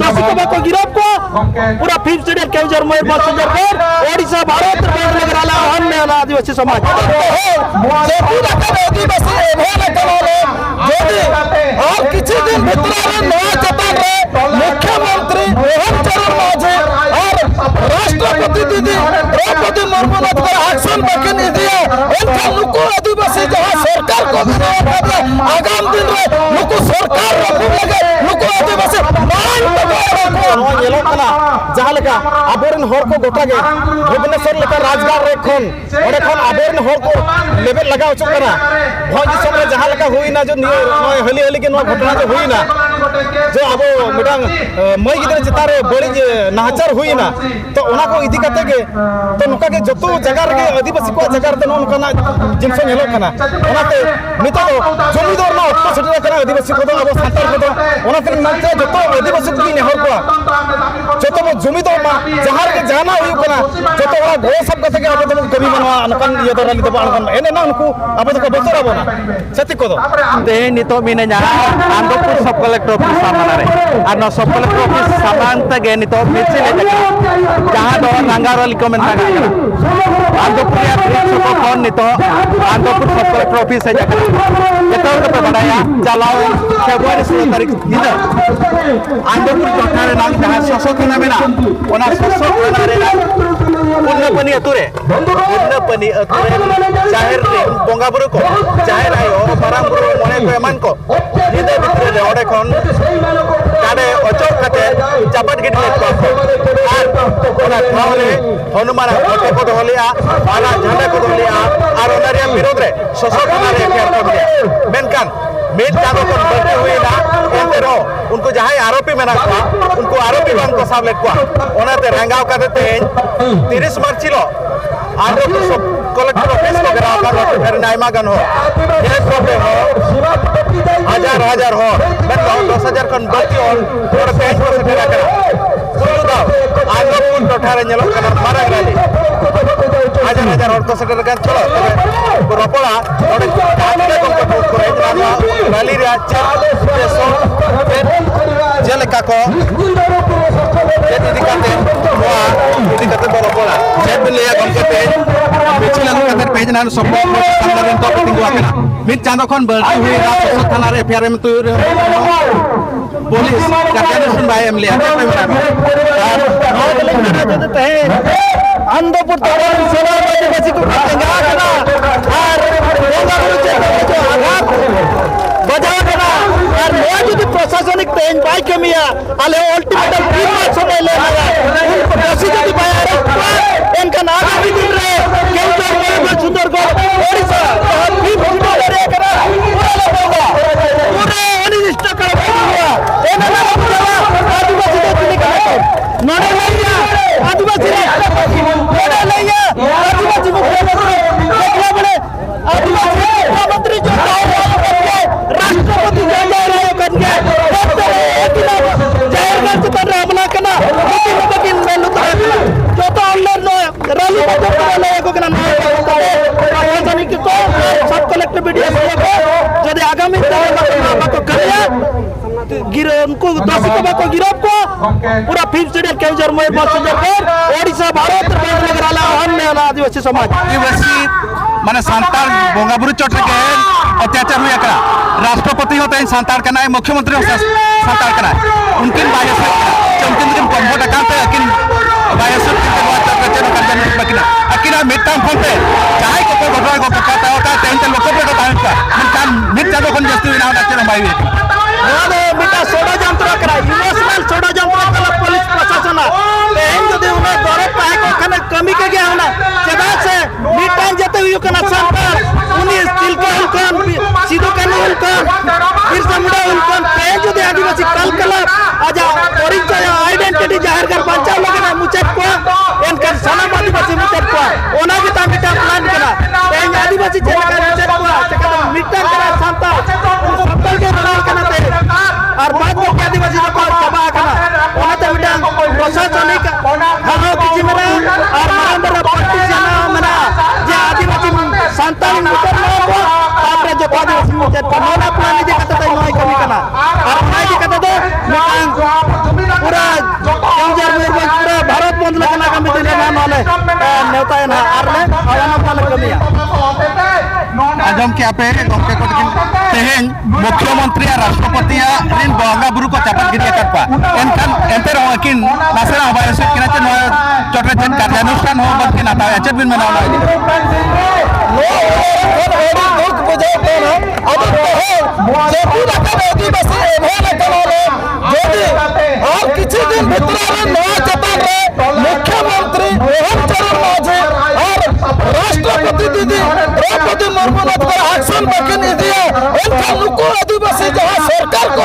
दोषी को बाको गिरफ्त को पूरा 5 स्टेट केवंझर मयूरभंज सुंदरगढ़ ओडिशा भारत नगराला अन्य आदिवासी समाज और किसी दिन भितर नया चेतन मुख्यमंत्री मोहन चरण माझे और राष्ट्रपति दीदी द्रौपदी मुर्मू एक्शन बाकी नहीं दिया लुकु आदिवासी जहाँ सरकार को आगाम दिन में लुकु सरकार लगे लुकु आदिवासी जहाँ लेका आबोरन हर को गोटा गे भुवनेश्वर लेका राजगार रे खन ओडे खन आबोरन हर को लेवल लगा उचक कना भोज समय जहाँ लेका हुईना जो हली हली के घटना जो हुईना जो अब मिटांग मई गिदरे चितारे बड़ी नाहचार हुईना तो उना को इदी कते गे तो नुका के जतो जगह रे आदिवासी को जगह रे नोनकाना जिनसे हेलो कना ओनाते नितो जमीदार ना उत्तर सेटरा कना आदिवासी को अब सांतार को ओनाते नते जतो आदिवासी को नेहर को जतो जमीदार मा जहार के जाना हुई कना जतो ओरा गो सब कते के अब तो कभी मनवा अनकन ये दराली दबा अनकन एने ना उनको अब तो बसरा बोना सती को ते नितो मिनेnya आंदोपुर सब कलेक्टर ऑफिस सामने रे और न सब कलेक्टर ऑफिस सामान तक नितो मिर्ची ले जहां दो रंगारली को मेन आंदोपुर या ब्रिज को फोन नितो आंदोपुर सब कलेक्टर ऑफिस है जगह केतो तो बनाया चलाओ फेब्रुआरी 16 तारीख दिन आंदोपुर टोठारे नाम जहां ससोथना मेना ओना ससोथना रे पुन्नपनी अतुरे जाहिर रे बोंगा बुरु को जाहिर आयो मारांग बुरु मने को एमान को निदे भितरे रे ओडे खन काडे अचोक कते चापट गिट ले को आर ओना थावले हनुमान ओटे को दोलिया बाला झंडा को दोलिया आर ओनारे विरोध रे ससोथना रे फेर को दिया मेनकान मेन जादो को बलते हुए ना एंतेरो उनको जहां आरोपी मेना को उनको आरोपी बन को साब लेट को ओनाते रंगाव काते तेन 30 मार्च छिलो आंध्र सब कलेक्टर ऑफिस को घेराव कर फिर नाइमा गन हो ये प्रॉब्लम हो हजार हो मैं 10,000 खन बच्ची और पेज को सेटेरा करा कुल्लू दाव आंध्रपुर टोठारे नेलो कना मारांग रैली हजार और तो सेटेरा गन चलो तबे रोपड़ा नोडे काटे को रैली रे अच्छा जेलेका को इदी कते रोपड़ा जेब लिया गमके पेज बेचिलानु कते पेज नान सब सामने तो तिंगु आकेना मिट चांदो खन बल्टी हुई रा थाना रे एफआईआर में तुर पुलिस कार्यानुष्ठान बाय एम लिया आंदोपुर तोरण सोलर आदिवासी को तेंगा कना और बोंगा बुरु जो आघात बजाव कना और नया जो प्रशासनिक तेज बाय कमिया आले अल्टीमेटम 3 मास समय ले लगा उनको दोषी जो बाय इनका नाम भी दिन रे केवंझर मयूरभंज सुंदरगढ़ ओडिशा भी भूमिका रे करा पूरे अनिष्ट कर दिया एना ना आदिवासी को चुनी का नोडे लैया आदिवासी नोडे लैया आदिवासी मुख्यमंत्री देखला बड़े आदिवासी मुख्यमंत्री जो राष्ट्रपति जाहिर करके जाहिर कर कर हमला करना लेकिन मैं जो तो ऑनलाइन रैली ले को करना सार्वजनिक को सब कलेक्टर वीडियो को यदि आगामी को करिया गिर उनको दोषी को बाको गिरफ्त को पूरा 5 स्टेट केवंझर मयूरभंज सुंदरगढ़ ओडिशा भारत नगराला अन्य आदिवासी समाज आदिवासी माने सांतार बोंगा बुरु चोट के अत्याचार हुई करा राष्ट्रपति होते हैं सांतार का नाम मुख्यमंत्री होते हैं सांतार का नाम उनकिन बायस उनकिन कंफर्ट अकाउंट अकिन बायस के बाद चेन करजन बकिना अकिना मिटाम फोनते चाहे को घटना को पता होता है तेन लोक पे का मन मिट जादो कोन जस्ती ना चेन बाई नोने मिटा सोडा जंत्र करा इमोशनल सोडा जंत्र कला पुलिस प्रशासन तेन जदि उना दरे पाए को खने कमी के गया होना जदा से मिटान जते हुई कना सरकार उनी स्किल को उनकन सीधो कने उनकन फिर समुदाय उनकन तेन जदि आदिवासी कलकला आजा परिचय आइडेंटिटी जाहिर कर पंचायत लगना मुचट को इनका सनम आदिवासी मुचट को ओना के मिटा प्लान करा तेन आदिवासी चेका मुचट को चेका मिटान करा शांता सबल के बनाल कना ते और बाद में आदिवासी को चबा कना ओना ते मिटा प्रशासनिक हानो किछि मेरा और नंबर पट्टी जना मना जे आदिवासी संतान मुचट को आपरे जो आदिवासी मुचट को नोना प्लान दे कते नय कमी कना और नय दे कते दो पूरा केंजर मयूरभंज पूरा भारत बंद लेना कमी दिन ना नाले नेता ना आरले आवाना पाले कमिया आजम के आपे गमके को तेहेन मुख्यमंत्री और राष्ट्रपति रिन बंगा बुरु को चापत गिरिया करपा एनखान एंते रकिन नासरा हबायस किना चे चोटरे चेन कार्यानुष्ठान हो बद के नाता एचेट बिन मनाव ना दुख बुझे कोन अब जे पूरा का आदिवासी एभे तनाले यदि और किछि दिन भितर नया चतन रे मुख्यमंत्री मोहन चरण माझी और राष्ट्रपति दीदी द्रौपदी मुर्मू ने एक्शन बकन दिया एनका नुको आदिवासी जहां सरकार को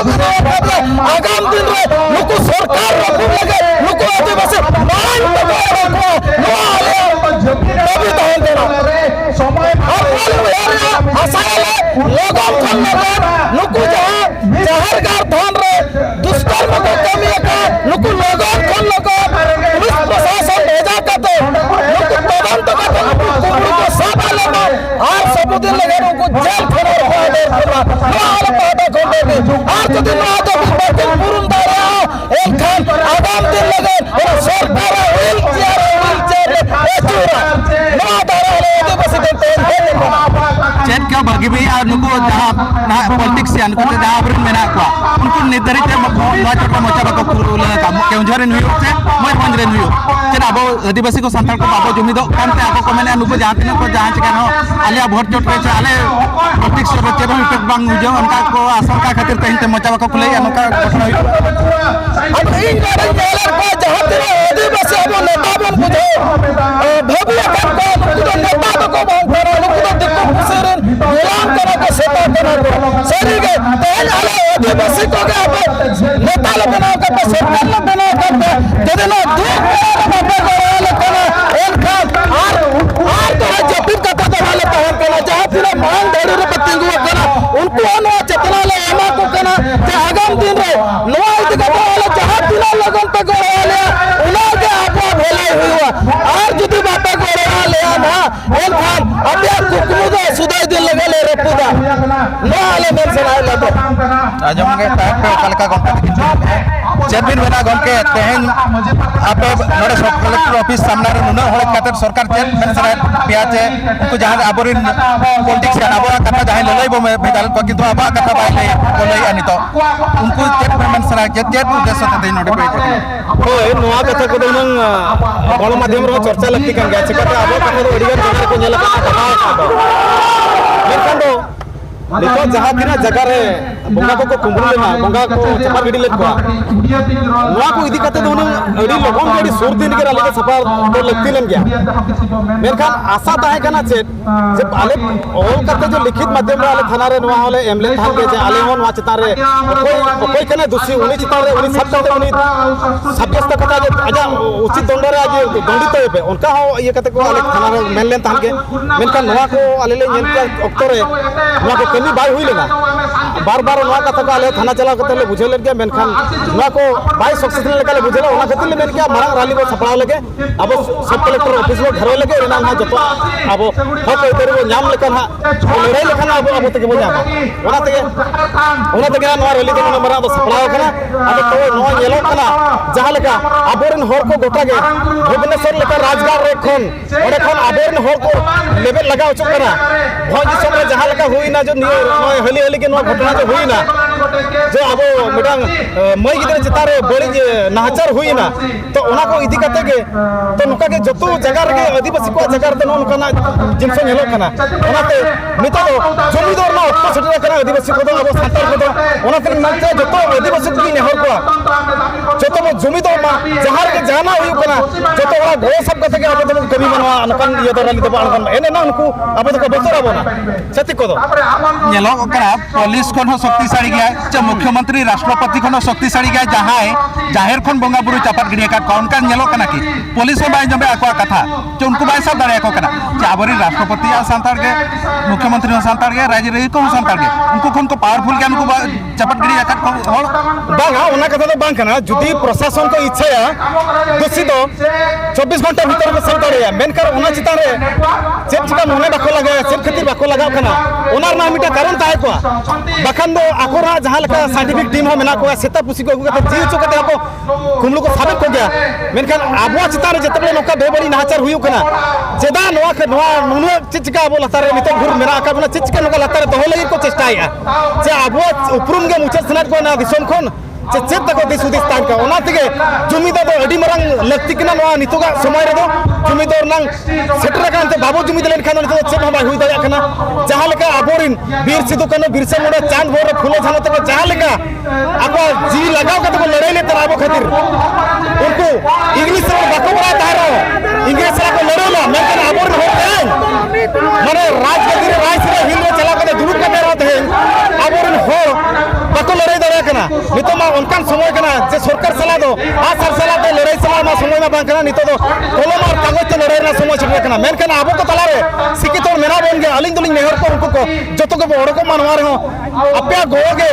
आगाम दिन रे नुको सरकार रखु लगे नुको आदिवासी मान तो रखो नो आले तभी दहन देना समय और आसाले लोगों को नुको जहां जहरगार धन रे दुष्कर्म को कमी का नुको लोगों को पुलिस प्रशासन भेजा करते नुको तदंत करते नुको सब आले और सबुदिन लगे नुको जेल खड़ा रखा दे पूरा हाल पादा खोले और जदि ना तो बर्तन पुरुन दारा एक खान आगाम दिन लगे और सरकार व्हील चेयर एचूरा ना दारा ले दे बस देते चेन क्या बगी भी और नुको जहां ना पॉलिटिक्स यान को जहां पर मेना को उनको निर्धारित नवा चोटा मोचा बको पुरुल का केउझर नुयो से मय पंजरे नुयो चेन अब आदिवासी को संताल को बाबो जमी दो कानते आपको को मेने नुको जहां तिन को जहां चिकन हो आलिया भोट चोट पे आले पॉलिटिक्स रे चेबो इफेक्ट बांग नुजो उनका को आशंका खातिर कहिते मोचा बको खुले अनका घटना हुई अब इन गाड़ी जेलर को जहां तेरे आदिवासी अब नेता बन बुझे भव्य कर को नुको नेता को बांग करो नुको दिक्कत पुसेरन गुलाम करो को सेवा करो सरी के तेल आले आदिवासी को के अब नेता लोग बनाओ के सरकार लोग बनाओ के जदि ना दुख बाबा करो कना एन खान और तो जपित कथा वाले पहन कना जहां तेरे मान धड़ी रे पतिंगु कना उनको अनवा चेतना ले एमा को कना जे आगाम दिन रे नवा इद वाले जहां तेरे लगन पे वाले उना के आपा भलाई हुआ और जदि बाबा को ले ना एन खान अब या कुकुदा सुदाई दिन लगे ले रे पूरा ना आले मन से आए लगे आजम के टाइप पे कलका गमके चेबिन बेना गमके तेहेन आपे नोडे सब कलेक्टर ऑफिस सामने रे नुना होले खातिर सरकार चेन मेनसरा पियाचे उनको जहां आबोरिन पॉलिटिक्स या आबो कथा जहां ललैबो में भेजाल को किंतु आबा कथा बाइले कोलै अनि तो उनको चेन मेनसरा चेत उद्देश्य ते दे नोडे पे ओए नोआ कथा को नंग गण माध्यम रो चर्चा लगती कान गया चिकते आबो कथा दो अडिगन जगह को नेला कथा मेनखान दो नितो जहां तिना जगह रे बंगा को कुंबुल लेना बंगा को चपार गिडी लेत को नोआ को इदी कते दो अडी लगन गडी सुर दिन के लागे सफा तो लगती लन गया मेनखान आशा ताहे कना चेत जे आले ऑल करते जो लिखित माध्यम रे आले थाना रे नोआ होले एमले थान के जे आले हो नोआ चिता रे कोई कने दोषी उनी चिता रे उनी सब करते उनी सब्यस्त कथा जे आजा उचित दंड रे आज दंडित होबे उनका हो ये कते को आले थाना रे मेनलेन थान के मेनखान नोआ को आले ले नेल के ऑक्टर रे नोआ को कमी बाय हुई लेना बार-बार नोआ कथा को आले थाना चला कते ले बुझे लेन के मेनखान नोआ को बाय सक्सेसफुल लेका ले बुझेला ओना खातिर ले मेन के मारा रैली को सपड़ा लगे अब सब कलेक्टर ऑफिस में घर लगे रेना ना जतो अब हक इधर वो नाम लेका ना लड़ाई लेका ना अब तक बो जामा ओना तक नोआ रैली के मारा तो सपड़ा कना अब तो नोआ येलो कना जहां लेका आबोरन होर को गोटा गे भुवनेश्वर लेका राजगार रे खन ओडे खन आबोरन होर को लेवल लगा उचु कना भोज समय जहां लेका हुई ना जो हली हली के नोआ घटना जो हुई ना जो अब मिटांग मई गिदरे चितारे बड़ी नाहचार हुई ना तो ओना को इदी कते के तो नुका के जतो जगह रे आदिवासी को जगह रे नुका ना जिनस हेलो कना ओनाते नितो जमीदार ना उत्तर छटरा कना आदिवासी को अब सांताल को ओनाते नते जतो आदिवासी को नेहर को जतो जमीदार मा जहार के जाना हुई कना जतो ओरा गो सब कते के अब तो कभी मनवा अनकन ये तो रली तो अनकन एने ना उनको अब तो बचरा बना सती को नेलो करा पुलिस कोन शक्तिशाली गया च मुख्यमंत्री राष्ट्रपति कोन शक्तिशाली गया जहां जाहिर खन बंगा बुरु चापात गिडिया का कौन का नेलो कना की पुलिस में बाय जबे आको कथा जो उनको बाय सब दाड़े को कना चाबरी राष्ट्रपति आ सांतार के मुख्यमंत्री सांतार के राज्य रे को सांतार के उनको खन को पावरफुल के उनको चापात गिडिया का होल बांगा ओना कथा तो बांग कना जुदी प्रशासन को इच्छा या दोषी तो 24 घंटा भीतर को सब दाड़े मेनकर ओना चितान रे चेक चिका मने बाको लगा चेक खातिर बाको लगाव कना ओनार ना मिटा कारण ताहे को बखान दो आकोरा जहां लका साइंटिफिक टीम हो मेना को सेता पुसी को गुगते जी चुकते आपो कुमलु को साबित को गया मेनकर आबो चितान रे जतबे नोका बेबड़ी नाचार हुयु कना चेदा नोआ के नोआ नुनु चिचका आबो लतारे नितो घुर मेरा आका बना चिचका नोका लतारे दोहो लगी को चेष्टाया जे आबो उपरुम गे मुचे सनात को ना दिसम खोन चेक तक दिस उदिस तान का ओना तिगे जुमिदा दो अडी मरंग लक्ति किना नोआ नितोगा समय रे दो जुमिदार नांग सेटर कानते बाबू जुमिदा लेन खान नितो चेक हबा हुई दया कना जहां लेका आबोरिन वीर सिदु कनो बिरसा मुंडा चांद भोर फुलो झानो तक जहां लेका आपा जी लगाव कते को लड़ाई ले तराबो खातिर उनको इंग्लिश रे बाको बड़ा तारो इंग्लिश रे को लड़ोला मेकन आबोरिन हो गए माने राजगद्दी रे राज रे हिल रे चला कते दुरुक कते रहते हैं आबोरिन हो बाको लड़ाई दया कना नितो मा उनकान समय कना जे सरकार सला दो आसार सला दो लड़ाई सला मा समय मा बां कना नितो दो कोलोमार कागज ते लड़ाई ना समय छटे कना मेनकन आबो को तलारे सिकित और मेना बोन गे अलिंग दुलिंग नेहर को उनको को जतो को बड़ को मानवा रे हो अपया गोगे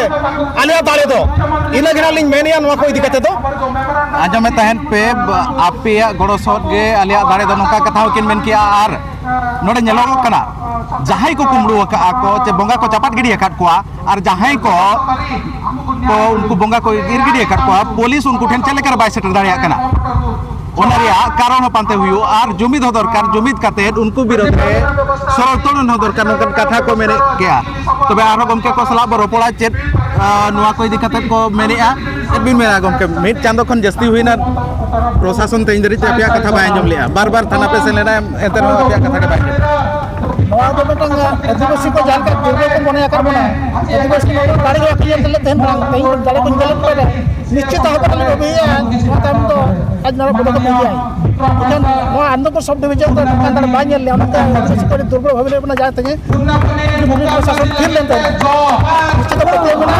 आलिया दाले दो इना गिना लिंग मेनिया नवा को इदी कते दो आजो में तहन पे आपे गड़ो सट गे आलिया दाले दो नोका कथा किन मेन किया आर नोडे नेलो कना जहाई को कुमड़ू का को चे बोंगा को चपाट गिडी अकाट को आर जहाई को उनको बोंगा को गिरगिडी अकाट को पुलिस उनको ठेन चले कर बाय सेटर दाड़िया कना ओनारिया कारण पाते हुई और जुमिद हो दरकार जुमिद काते उनको विरोध में सरतोन हो दरकार नोकन कथा को मेने गया तबे आरो गमके को सला बरोपड़ा चेत नुआ को इदी कते को मेनेआ बिन मेना गमके मिट चांदो खन जस्ती हुईना प्रशासन तेज दरी अपया कथा बाय जम लिया बार बार थाना पे से लेना एतर अपया कथा के बाय नवा दो बेटंग आदिवासी को जानकर दुर्गे को मने आकर बना आदिवासी को गाड़ी के क्लियर कर लेते हैं कहीं गाड़ी को गलत पे निश्चित होकर ले भैया मतलब तो आज नरा बड़ा को मिल जाए लेकिन वो आनंदपुर सब डिवीजन को अंदर बांध ले उनका आदिवासी को दुर्गे भविले अपना जाते हैं भूमि प्रशासन फिर लेते हैं निश्चित होकर ये बना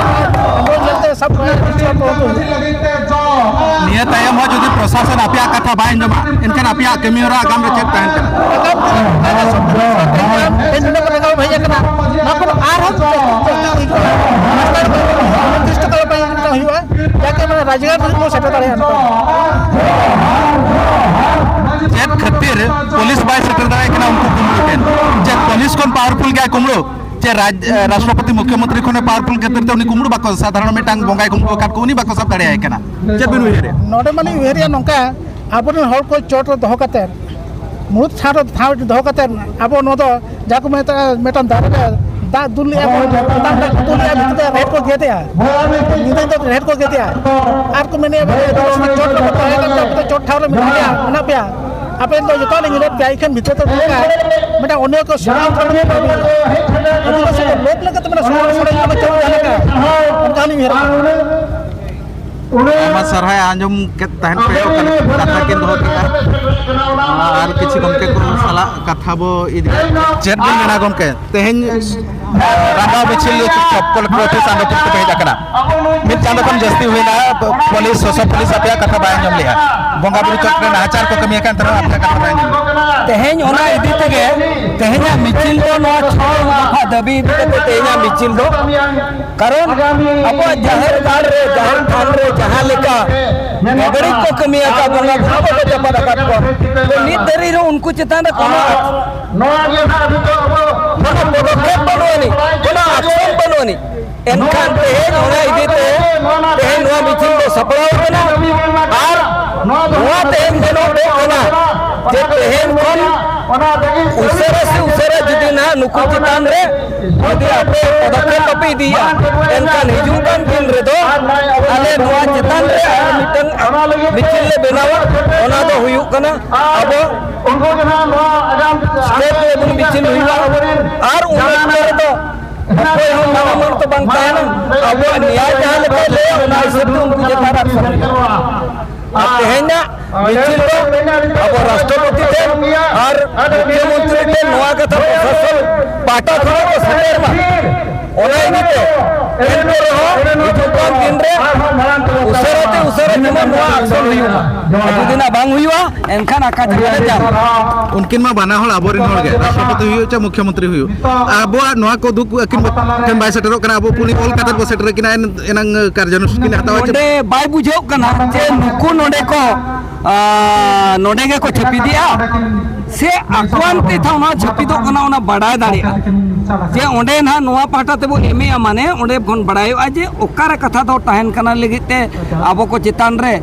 हम लोग लेते सब निश्चित होकर निया तायम हो जदि प्रशासन अपया कथा बाय जमा इनकन अपया कमियोरा आगाम रे चेक तहन इन दिनों को लगाओ भैया कना ना पर आर हम निर्दिष्ट कर पाए इनका हुआ जाके मैं राजगार में सेट करे चेक खातिर पुलिस बाय सेटर दाय कना उनको कुमड़ू टेन जे पुलिस कोन पावरफुल गया कुमड़ू जे राष्ट्रपति मुख्यमंत्री कोने पावरफुल खातिर ते उनी कुमड़ू बाको साधारण मेटांग बोंगाय कुमड़ू काट को उनी बाको सब दाड़े आय कना जे बिन उहेरे नोडे माने उहेरिया नंका आबोन हर को चोट दह कते मुत छाड़ थाव दह कते आबो नो दो जाको मेटन दारे दा दुलिया दा दुलिया भितर रेड को गेते निदे तो रेड को गेते आर को मैंने चोट को तो चोट ठाव रे मेना पे आपे तो जतो ले गिले पे इखन भितर तो मेटा अन्य को सुनाम करने आदिवासी लोक लगे तो मेरा सुनाम छोड़े में चल जाने का उनका नहीं मेरा मा सरहाय आंजम के तहन पे कथा किन दो के आर किछि गमके को साला कथा बो इदी चेट बिन मेना गमके तेहन रांगा बिछिल चप्पल प्रोफेस आंदपुर के भेजा कना मित चांद कम जस्ती हुईना पुलिस सोशल पुलिस अपया कथा बाय जम लिया बोंगा बुरु चक्र नाचार को कमी कान तरह अपया कथा बाय जम तेहेन ओना इदी तेगे तेहेना मिचिल दो नो छोड़ दफा दबी इदी तेहेना मिचिल दो कारण अब जहर गाड़ रे जहर थान रे जहां लेका नगरी को कमिया का बोंगा बुरु को चपा रखत को तो नित देरी रे उनको चेतन कोनो नोआ के ना अभी तो कोनो पदक्षेप बनोनी कोनो एक्शन बनोनी एनखान तेहेन ओना इदी तेहेन नोआ मिचिल दो सपड़ाव कना और नोआ तेहेन देनो दो कना जे तेहेन कोन उसरे से उसरे जुदी ना नुकु चितान रे जुदी आपे पदक्षेप अपी दिया एनखान हिजुकान दिन रे दो आले नोआ चितान रे मिटन मिचिल ले बेनावा ओना दो हुयु कना अब उनको जहां नोआ आगाम स्टेट लेवल मिचिल हुइला और उन रे दो कोई हम नामर तो बनता है ना अब न्याय जहां लेके ले ओना से उनको जता रख तेहेना मिचिल दो अब राष्ट्रपति थे और मुख्यमंत्री थे नोआ कथा प्रशासन पाटा खड़ा को सटेर मा ओना इनिते एनको रहो हिजुकान दिन रे उसरे जमा नोआ एक्शन हुइमा जुदिना बांग हुइवा एनखान आका जगले जाम उनकिन मा बाना हल आबोरिन हल गे राष्ट्रपति हुयो चा मुख्यमंत्री हुयो आबो नोआ को दुख किन केन बाय सेटरो कना आबो पुनी ऑल कातर बो सेटर किना एनंग कार्यानुष्ठान किन हतावा नोडे बाय बुझो कना जे नुकु नोडे को नोडे के को छपी दिया से आकुआनते था उना छपी दो कना उना बढ़ाए दाड़िया जे ओंडे ना नोआ पाटा ते बो एमे माने ओंडे फोन बढ़ायो जे ओकारे कथा दो तहन कना लगिते आबो को चितान रे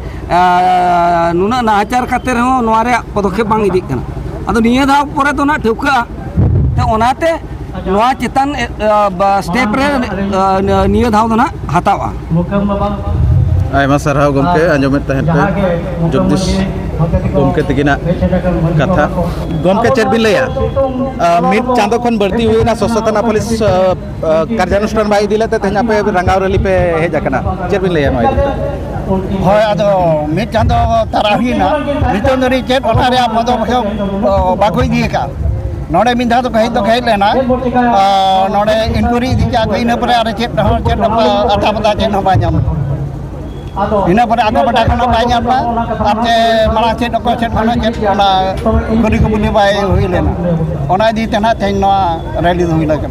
नुना नाचार खाते रहो नोआरे पदक्षेप बांग इदी कना अदो निया दा परे तो ना ठुका ते ओनाते नोआ चितान स्टेप रे निया धाव दो ना हतावा आयमा सारहाव गमके आंजमेत तहन पे जगदीश गमके तगिना कथा गमके चेर बिन लैया मिट चांदो खन बढ़ती हुई ना सशोधना पुलिस कार्यानुष्ठान बाई दिले ते तेना पे रंगाव रैली पे हेज आकना चेर बिन लैया नोय হয় আদো মিট চাঁদ তারা হুইনা নিতন্দরি চেত ওনারে পদক্ষেপ বাকো ইদি কা नोड़े मिंधा तो कहीं लेना नोड़े इनक्वायरी दी जा कहीं न परे अरे चेत अटा पता चेत न बाजाम इन पर आगो बटा कोना बाजाम बा आपके माला चेत को चेत कोना चेत कोना कुरी को बुली बाय हुई लेना ओना दी तना थेन नो रैली हुई लगे